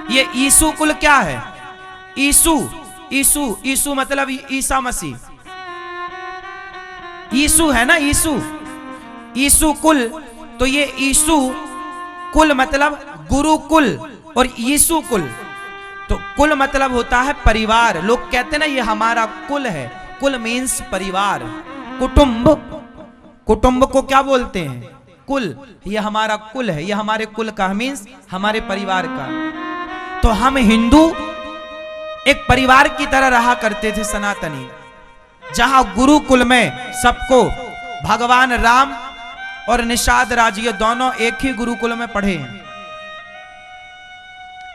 ये ईसु कुल क्या है? ईसु ईसु ईसु मतलब ईसा मसीह। ईसु है ना, ईसु ईसु कुल। तो ये ईसु कुल मतलब गुरुकुल और ईसु कुल। तो कुल मतलब होता है परिवार। लोग कहते हैं ना ये हमारा कुल है। कुल मीन्स परिवार, कुटुंब। कुटुंब को क्या बोलते हैं? कुल। ये हमारा कुल है, ये हमारे कुल का मीन्स हमारे परिवार का। तो हम हिंदू एक परिवार की तरह रहा करते थे, सनातनी, जहां गुरुकुल में सबको भगवान राम और निषाद राज ये दोनों एक ही गुरुकुल में पढ़े हैं।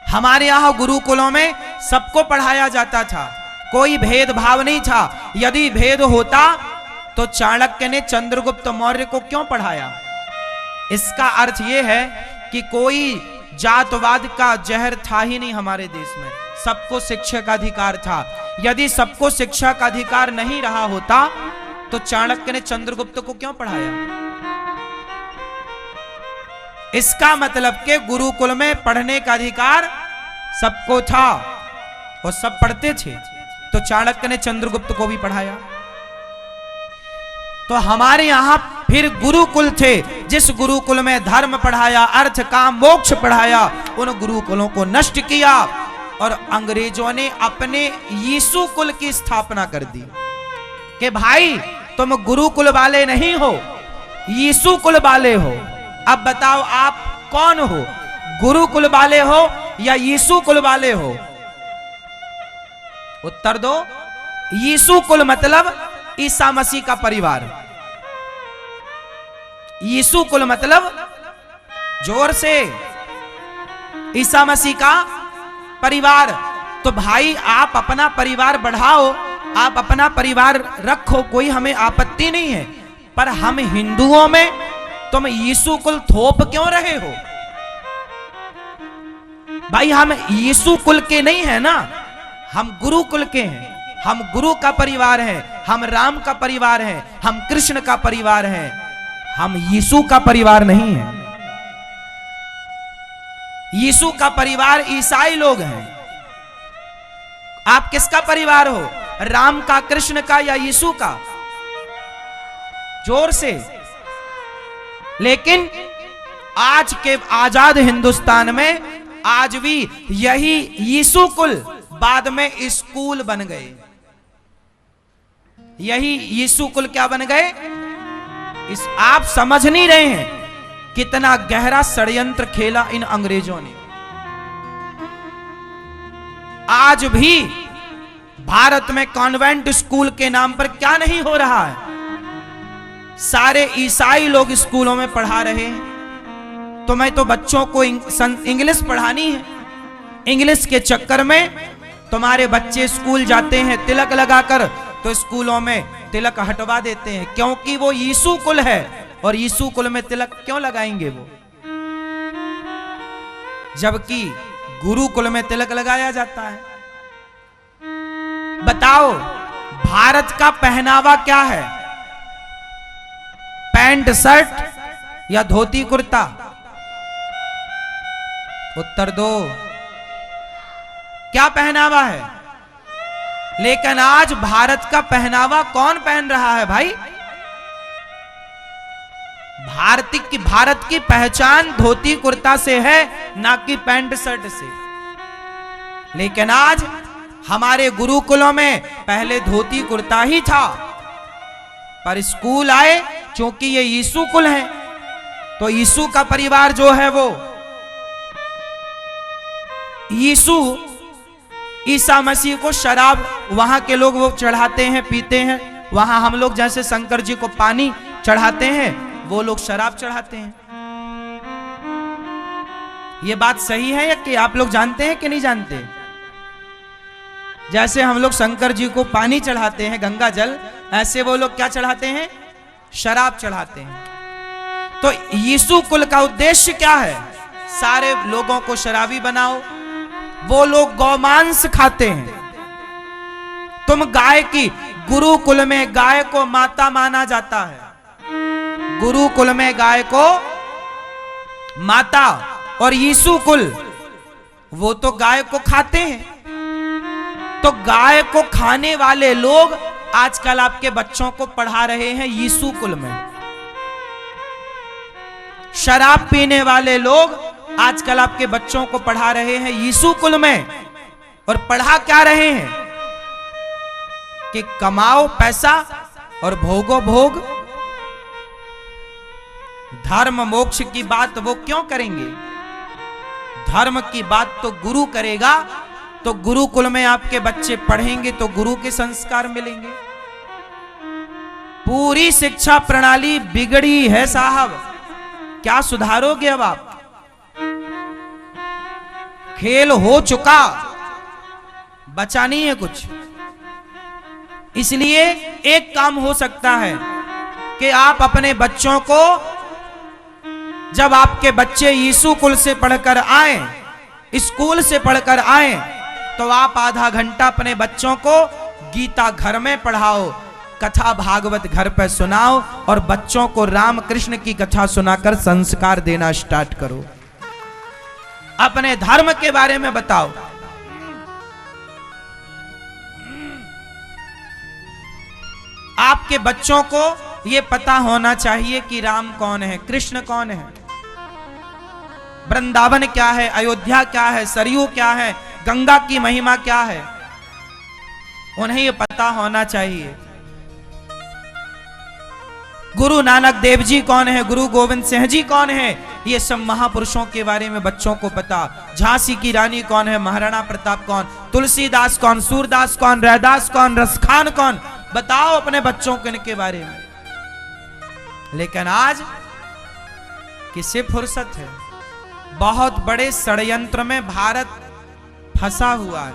हमारे यहां गुरुकुलों में सबको पढ़ाया जाता था, कोई भेदभाव नहीं था। यदि भेद होता तो चाणक्य ने चंद्रगुप्त मौर्य को क्यों पढ़ाया? इसका अर्थ यह है कि कोई जातवाद का जहर था ही नहीं हमारे देश में, सबको शिक्षा का अधिकार था। यदि सबको शिक्षा का अधिकार नहीं रहा होता तो चाणक्य ने चंद्रगुप्त को क्यों पढ़ाया? इसका मतलब कि गुरुकुल में पढ़ने का अधिकार सबको था और सब पढ़ते थे, तो चाणक्य ने चंद्रगुप्त को भी पढ़ाया। तो हमारे यहां फिर गुरुकुल थे, जिस गुरुकुल में धर्म पढ़ाया, अर्थ काम मोक्ष पढ़ाया, उन गुरुकुलों को नष्ट किया और अंग्रेजों ने अपने यीशु कुल की स्थापना कर दी कि भाई तुम गुरुकुल वाले नहीं हो, यीशु कुल वाले हो। अब बताओ आप कौन हो, गुरुकुल वाले हो या यीशु कुल वाले हो? उत्तर दो। यीशु कुल मतलब ईसा मसीह का परिवार। यीशु कुल मतलब जोर से ईसा मसीह का परिवार। तो भाई आप अपना परिवार बढ़ाओ, आप अपना परिवार रखो, कोई हमें आपत्ति नहीं है, पर हम हिंदुओं में तुम यीशु कुल थोप क्यों रहे हो? भाई हम यीशु कुल के नहीं है ना, हम गुरु कुल के हैं। हम गुरु का परिवार हैं, हम राम का परिवार हैं, हम कृष्ण का परिवार हैं, हम यीशु का परिवार नहीं है। यीशु का परिवार ईसाई लोग हैं। आप किसका परिवार हो, राम का, कृष्ण का या यीशु का? जोर से। लेकिन आज के आजाद हिंदुस्तान में आज भी यही यीशु कुल बाद में स्कूल बन गए। यही यीशु कुल क्या बन गए? आप समझ नहीं रहे हैं कितना गहरा षड्यंत्र खेला इन अंग्रेजों ने। आज भी भारत में कॉन्वेंट स्कूल के नाम पर क्या नहीं हो रहा है? सारे ईसाई लोग स्कूलों में पढ़ा रहे हैं। तो मैं तो बच्चों को इंग्लिश पढ़ानी है। इंग्लिश के चक्कर में तुम्हारे बच्चे स्कूल जाते हैं तिलक लगाकर, तो स्कूलों में तिलक हटवा देते हैं, क्योंकि वो यीशु कुल है। और यीशु कुल में तिलक क्यों लगाएंगे वो, जबकि गुरुकुल में तिलक लगाया जाता है? बताओ भारत का पहनावा क्या है? पैंट शर्ट या धोती कुर्ता? उत्तर दो। क्या पहनावा है? लेकिन आज भारत का पहनावा कौन पहन रहा है भाई? भारत की पहचान धोती कुर्ता से है, ना कि पैंट शर्ट से। लेकिन आज हमारे गुरुकुलों में पहले धोती कुर्ता ही था, पर स्कूल आए, क्योंकि ये यीशु कुल है, तो यीशु का परिवार जो है वो यीशु ईसा मसीह को शराब वहां के लोग वो चढ़ाते हैं, पीते हैं। वहां हम लोग जैसे शंकर जी को पानी चढ़ाते हैं, वो लोग शराब चढ़ाते हैं। ये बात सही है या कि आप लोग जानते हैं कि नहीं जानते? जैसे हम लोग शंकर जी को पानी चढ़ाते हैं, गंगा जल, ऐसे वो लोग क्या चढ़ाते हैं? शराब चढ़ाते हैं। तो यीशु कुल का उद्देश्य क्या है? सारे लोगों को शराबी बनाओ। वो लोग गौमांस खाते हैं। तुम गाय की, गुरुकुल में गाय को माता माना जाता है। गुरुकुल में गाय को माता, और यीशु कुल वो तो गाय को खाते हैं। तो गाय को खाने वाले लोग आजकल आपके बच्चों को पढ़ा रहे हैं यीशु कुल में। शराब पीने वाले लोग आजकल आपके बच्चों को पढ़ा रहे हैं यीशु कुल में। और पढ़ा क्या रहे हैं कि कमाओ पैसा और भोगो भोग। धर्म मोक्ष की बात वो क्यों करेंगे? धर्म की बात तो गुरु करेगा। तो गुरुकुल में आपके बच्चे पढ़ेंगे तो गुरु के संस्कार मिलेंगे। पूरी शिक्षा प्रणाली बिगड़ी है साहब, क्या सुधारोगे अब आप? खेल हो चुका, बचा नहीं है कुछ। इसलिए एक काम हो सकता है कि आप अपने बच्चों को, जब आपके बच्चे यीशु कुल से पढ़कर आए, स्कूल से पढ़कर आए, तो आप आधा घंटा अपने बच्चों को गीता घर में पढ़ाओ, कथा भागवत घर पर सुनाओ और बच्चों को राम कृष्ण की कथा सुनाकर संस्कार देना स्टार्ट करो। अपने धर्म के बारे में बताओ। आपके बच्चों को यह पता होना चाहिए कि राम कौन है, कृष्ण कौन है, वृंदावन क्या है, अयोध्या क्या है, सरयू क्या है, गंगा की महिमा क्या है, उन्हें यह पता होना चाहिए। गुरु नानक देव जी कौन है, गुरु गोविंद सिंह जी कौन है, ये सब महापुरुषों के बारे में बच्चों को पता। झांसी की रानी कौन है, महाराणा प्रताप कौन, तुलसीदास कौन, सूरदास कौन, रैदास कौन, रसखान कौन, बताओ अपने बच्चों को इनके बारे में। लेकिन आज किसे फुर्सत है? बहुत बड़े षड्यंत्र में भारत फंसा हुआ है।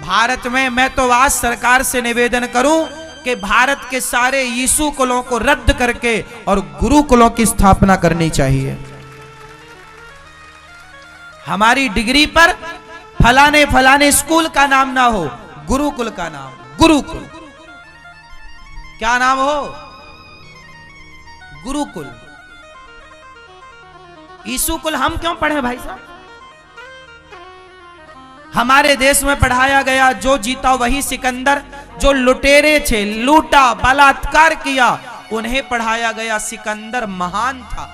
भारत में मैं तो आज सरकार से निवेदन करूं कि भारत के सारे यीशु कुलों को रद्द करके और गुरुकुलों की स्थापना करनी चाहिए। हमारी डिग्री पर फलाने फलाने स्कूल का नाम ना हो, गुरुकुल का नाम, गुरुकुल। क्या नाम हो? गुरुकुल। यीशु कुल हम क्यों पढ़े भाई साहब? हमारे देश में पढ़ाया गया जो जीता वही सिकंदर, जो लुटेरे थे, लूटा, बलात्कार किया, उन्हें पढ़ाया गया सिकंदर महान था।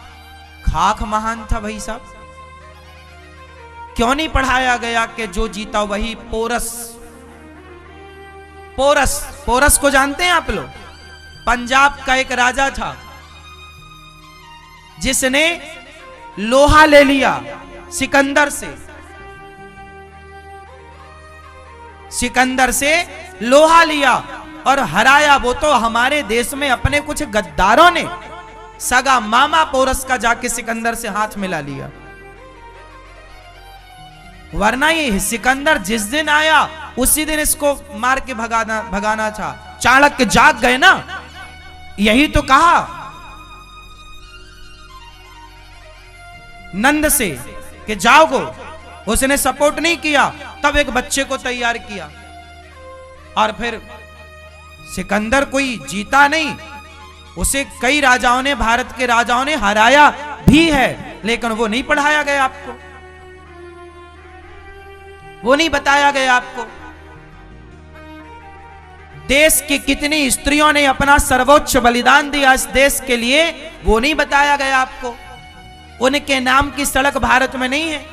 खाक महान था भाई साहब। क्यों नहीं पढ़ाया गया कि जो जीता वही पोरस? पोरस, पोरस को जानते हैं आप लोग? पंजाब का एक राजा था जिसने लोहा ले लिया सिकंदर से। सिकंदर से लोहा लिया और हराया। वो तो हमारे देश में अपने कुछ गद्दारों ने सगा मामा पोरस का जाके सिकंदर से हाथ मिला लिया। वरना ये सिकंदर जिस दिन आया उसी दिन इसको मार के भगाना था। चाणक्य जाग गए ना, यही तो कहा नंद से कि जाओगो, उसने सपोर्ट नहीं किया। तब एक बच्चे को तैयार किया और फिर सिकंदर कोई जीता नहीं, उसे कई राजाओं ने, भारत के राजाओं ने हराया भी है, लेकिन वो नहीं पढ़ाया गया आपको, वो नहीं बताया गया आपको। देश की कितनी स्त्रियों ने अपना सर्वोच्च बलिदान दिया इस देश के लिए, वो नहीं बताया गया आपको। उनके नाम की सड़क भारत में नहीं है,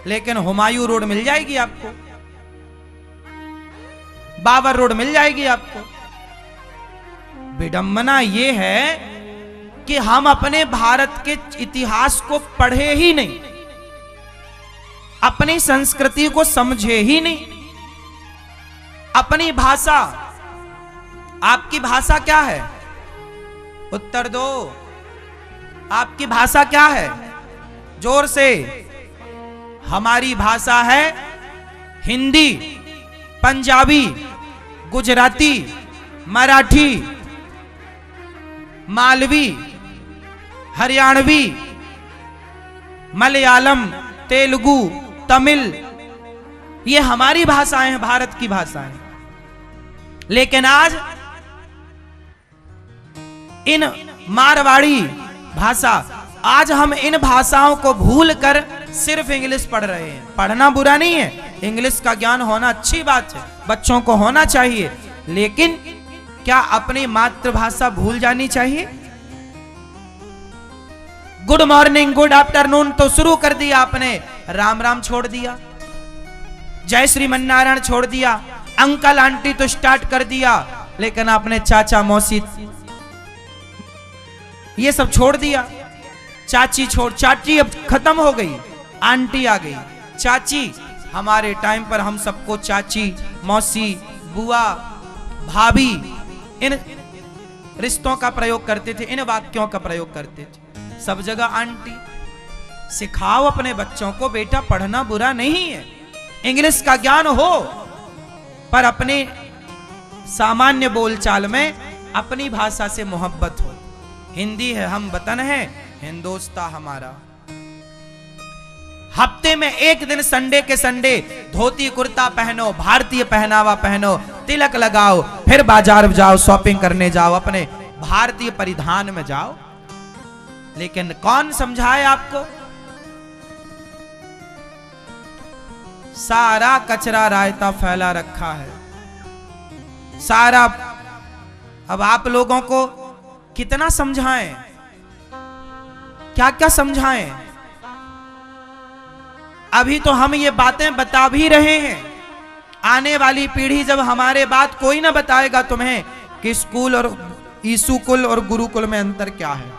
लेकिन हुमायूं रोड मिल जाएगी आपको, बाबर रोड मिल जाएगी आपको। विडंबना यह है कि हम अपने भारत के इतिहास को पढ़े ही नहीं, अपनी संस्कृति को समझे ही नहीं। अपनी भाषा, आपकी भाषा क्या है? उत्तर दो। आपकी भाषा क्या है? जोर से। हमारी भाषा है हिंदी, पंजाबी, गुजराती, मराठी, मालवी, हरियाणवी, मलयालम, तेलुगु, तमिल, ये हमारी भाषाएं हैं, भारत की भाषाएं। लेकिन आज इन मारवाड़ी भाषा, आज हम इन भाषाओं को भूलकर सिर्फ इंग्लिश पढ़ रहे हैं। पढ़ना बुरा नहीं है, इंग्लिश का ज्ञान होना अच्छी बात है, बच्चों को होना चाहिए, लेकिन क्या अपनी मातृभाषा भूल जानी चाहिए? गुड मॉर्निंग, गुड आफ्टरनून तो शुरू कर दिया आपने, राम राम छोड़ दिया, जय श्रीमन्नारायण छोड़ दिया, अंकल आंटी तो स्टार्ट कर दिया, लेकिन आपने चाचा मौसी ये सब छोड़ दिया। चाची चाची अब खत्म हो गई, आंटी आ गई। चाची, हमारे टाइम पर हम सबको चाची, मौसी, बुआ, भाभी इन रिश्तों का प्रयोग करते थे, इन वाक्यों का प्रयोग करते थे। सब जगह आंटी। सिखाओ अपने बच्चों को, बेटा पढ़ना बुरा नहीं है, इंग्लिश का ज्ञान हो, पर अपने सामान्य बोलचाल में अपनी भाषा से मोहब्बत हो। हिंदी है हम वतन है, हिंदोस्तां हमारा। हफ्ते में एक दिन संडे के संडे धोती कुर्ता पहनो, भारतीय पहनावा पहनो, तिलक लगाओ, फिर बाजार जाओ, शॉपिंग करने जाओ, अपने भारतीय परिधान में जाओ। लेकिन कौन समझाए आपको? सारा कचरा रायता फैला रखा है, सारा। अब आप लोगों को कितना समझाएं, क्या क्या समझाएं? अभी तो हम ये बातें बता भी रहे हैं, आने वाली पीढ़ी जब हमारे बात कोई ना बताएगा तुम्हें कि स्कूल और ईसु कुल और गुरुकुल में अंतर क्या है,